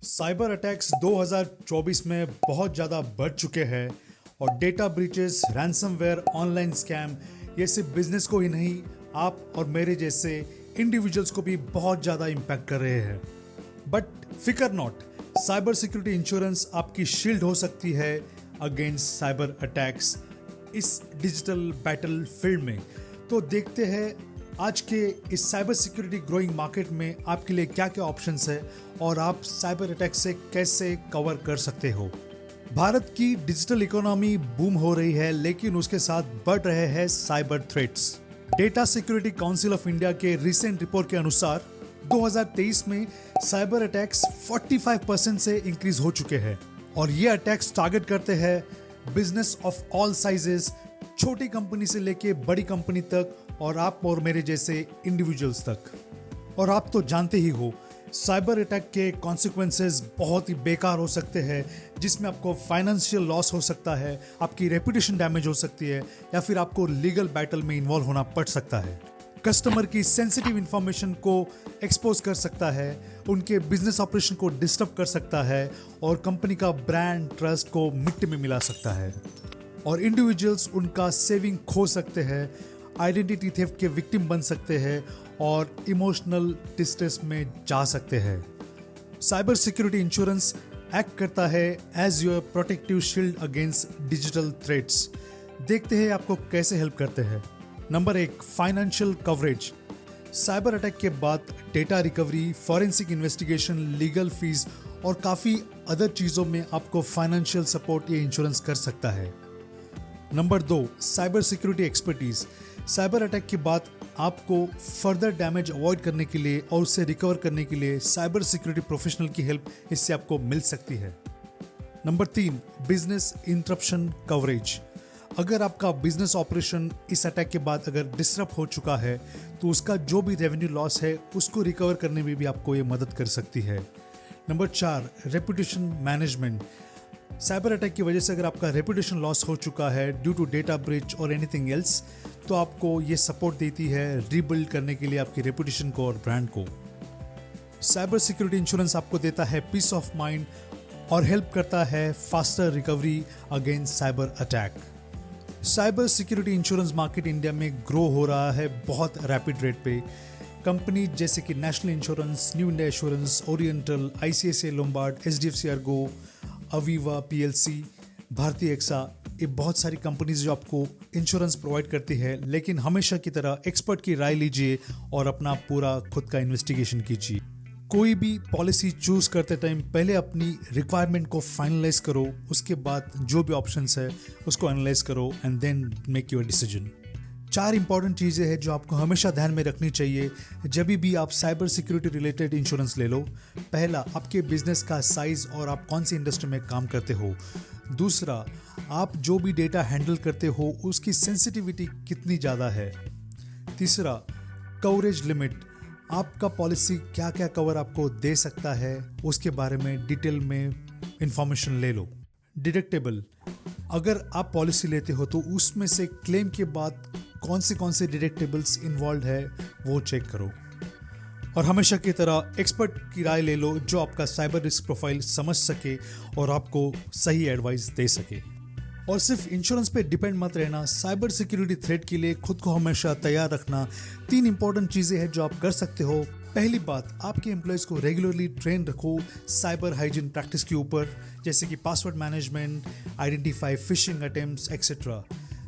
Cyber attacks 2024 में बहुत ज़्यादा बढ़ चुके हैं और data breaches, ransomware, online scam ये सिर्फ बिजनेस को ही नहीं, आप और मेरे जैसे इंडिविजुअल्स को भी बहुत ज़्यादा इम्पैक्ट कर रहे हैं। बट फिकर नॉट, साइबर सिक्योरिटी इंश्योरेंस आपकी शील्ड हो सकती है अगेंस्ट साइबर अटैक्स इस डिजिटल बैटल फील्ड में। तो देखते हैं आज के इस साइबर सिक्योरिटी ग्रोइंग मार्केट में आपके लिए क्या क्या ऑप्शंस है और आप साइबर अटैक से कैसे कवर कर सकते हो। भारत की डिजिटल इकोनॉमी बूम हो रही है, लेकिन उसके साथ बढ़ रहे हैं cyber threats. Data security council of India के रिसेंट रिपोर्ट के अनुसार 2023 में साइबर अटैक्स 45% से इंक्रीज हो चुके हैं और ये अटैक्स टारगेट करते हैं बिजनेस ऑफ ऑल साइजेस, छोटी कंपनी से लेके बड़ी कंपनी तक और आप और मेरे जैसे इंडिविजुअल्स तक। और आप तो जानते ही हो, साइबर अटैक के कॉन्सिक्वेंसेस बहुत ही बेकार हो सकते हैं, जिसमें आपको फाइनेंशियल लॉस हो सकता है, आपकी रेपुटेशन डैमेज हो सकती है या फिर आपको लीगल बैटल में इन्वॉल्व होना पड़ सकता है। कस्टमर की सेंसिटिव इंफॉर्मेशन को एक्सपोज कर सकता है, उनके बिजनेस ऑपरेशन को डिस्टर्ब कर सकता है और कंपनी का ब्रांड ट्रस्ट को मिट्टी में मिला सकता है और इंडिविजुअल्स उनका सेविंग खो सकते हैं, आइडेंटिटी थेफ्ट के विक्टिम बन सकते हैं और इमोशनल डिस्ट्रेस में जा सकते हैं। साइबर सिक्योरिटी इंश्योरेंस एक्ट करता है as your protective shield against digital threats. देखते हैं आपको कैसे हेल्प करते हैं। Number 1, financial coverage. Cyber attack के बाद data recovery, forensic investigation, legal fees और काफ़ी अदर चीज़ों में आपको फाइनेंशियल सपोर्ट ये इंश्योरेंस कर सकता है। Number 2, cyber security expertise. Cyber attack के बाद आपको फर्दर डैमेज अवॉइड करने के लिए और उससे रिकवर करने के लिए साइबर सिक्योरिटी प्रोफेशनल की हेल्प इससे आपको मिल सकती है। Number 3, business interruption coverage. अगर आपका बिजनेस ऑपरेशन इस अटैक के बाद अगर डिस्टर्ब हो चुका है तो उसका जो भी रेवेन्यू लॉस है उसको रिकवर करने में भी आपको ये मदद कर सकती है। Number 4, reputation management. Cyber attack की वजह से अगर आपका रेपुटेशन लॉस हो चुका है ड्यू टू डेटा ब्रीच और एनीथिंग एल्स, तो आपको ये सपोर्ट देती है रीबिल्ड करने के लिए आपकी रेपुटेशन को और ब्रांड को। साइबर सिक्योरिटी इंश्योरेंस आपको देता है पीस ऑफ माइंड और हेल्प करता है faster recovery against cyber attack. Cyber security insurance market India में ग्रो हो रहा है बहुत रैपिड रेट पे। कंपनी जैसे कि national insurance, new India insurance, oriental, ICICI Lombard, HDFC Ergo, Aviva PLC, भारतीय एक्सा, ये बहुत सारी कंपनीज जो आपको इंश्योरेंस प्रोवाइड करती है। लेकिन हमेशा की तरह एक्सपर्ट की राय लीजिए और अपना पूरा खुद का इन्वेस्टिगेशन कीजिए। कोई भी पॉलिसी चूज करते टाइम पहले अपनी रिक्वायरमेंट को फाइनलाइज करो, उसके बाद जो भी ऑप्शंस है उसको एनालाइज करो and then make your decision. 4 important चीज़ें हैं जो आपको हमेशा ध्यान में रखनी चाहिए जब भी आप साइबर सिक्योरिटी रिलेटेड इंश्योरेंस ले लो। पहला, आपके बिजनेस का साइज और आप कौन सी इंडस्ट्री में काम करते हो। दूसरा, आप जो भी डेटा हैंडल करते हो उसकी सेंसिटिविटी कितनी ज़्यादा है। तीसरा, कवरेज लिमिट, आपका पॉलिसी क्या क्या कवर आपको दे सकता है उसके बारे में डिटेल में इंफॉर्मेशन ले लो। डिडक्टेबल, अगर आप पॉलिसी लेते हो तो उसमें से क्लेम के बाद कौन से डिडक्टेबल्स इन्वॉल्व है वो चेक करो। और हमेशा की तरह एक्सपर्ट की राय ले लो जो आपका साइबर रिस्क प्रोफाइल समझ सके और आपको सही एडवाइस दे सके। और सिर्फ इंश्योरेंस पे डिपेंड मत रहना, साइबर सिक्योरिटी थ्रेट के लिए खुद को हमेशा तैयार रखना। 3 इंपॉर्टेंट चीज़ें हैं जो आप कर सकते हो। पहली बात, आपके एम्प्लॉयज़ को रेगुलरली ट्रेन रखो साइबर हाइजीन प्रैक्टिस के ऊपर, जैसे कि password management, identify fishing attempts etcetera.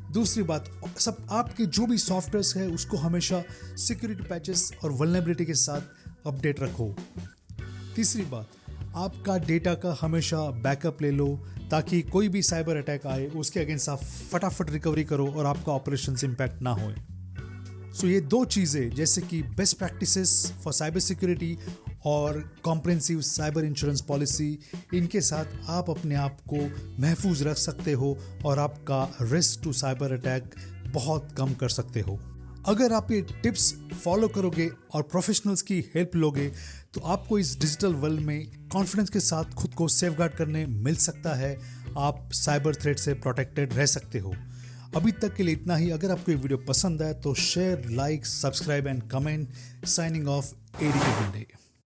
दूसरी बात, सब आपके जो भी सॉफ्टवेयर्स है उसको हमेशा सिक्योरिटी पैचेस और वल्नरेबिलिटी के साथ अपडेट रखो। तीसरी बात, आपका डेटा का हमेशा बैकअप ले लो ताकि कोई भी साइबर अटैक आए उसके अगेंस्ट आप फटाफट रिकवरी करो और आपका ऑपरेशंस इम्पैक्ट ना होए। सो ये 2 चीज़ें जैसे कि best practices for cyber security और कॉम्प्रिहेंसिव साइबर इंश्योरेंस पॉलिसी, इनके साथ आप अपने आप को महफूज रख सकते हो और आपका रिस्क टू साइबर अटैक बहुत कम कर सकते हो। अगर आप ये टिप्स फॉलो करोगे और प्रोफेशनल्स की हेल्प लोगे तो आपको इस डिजिटल वर्ल्ड में कॉन्फिडेंस के साथ खुद को सेफगार्ड करने मिल सकता है। आप साइबर थ्रेट से प्रोटेक्टेड रह सकते हो। अभी तक के लिए इतना ही। अगर आपको ये वीडियो पसंद आए तो share, like, subscribe and comment. Signing off, ADK Builday।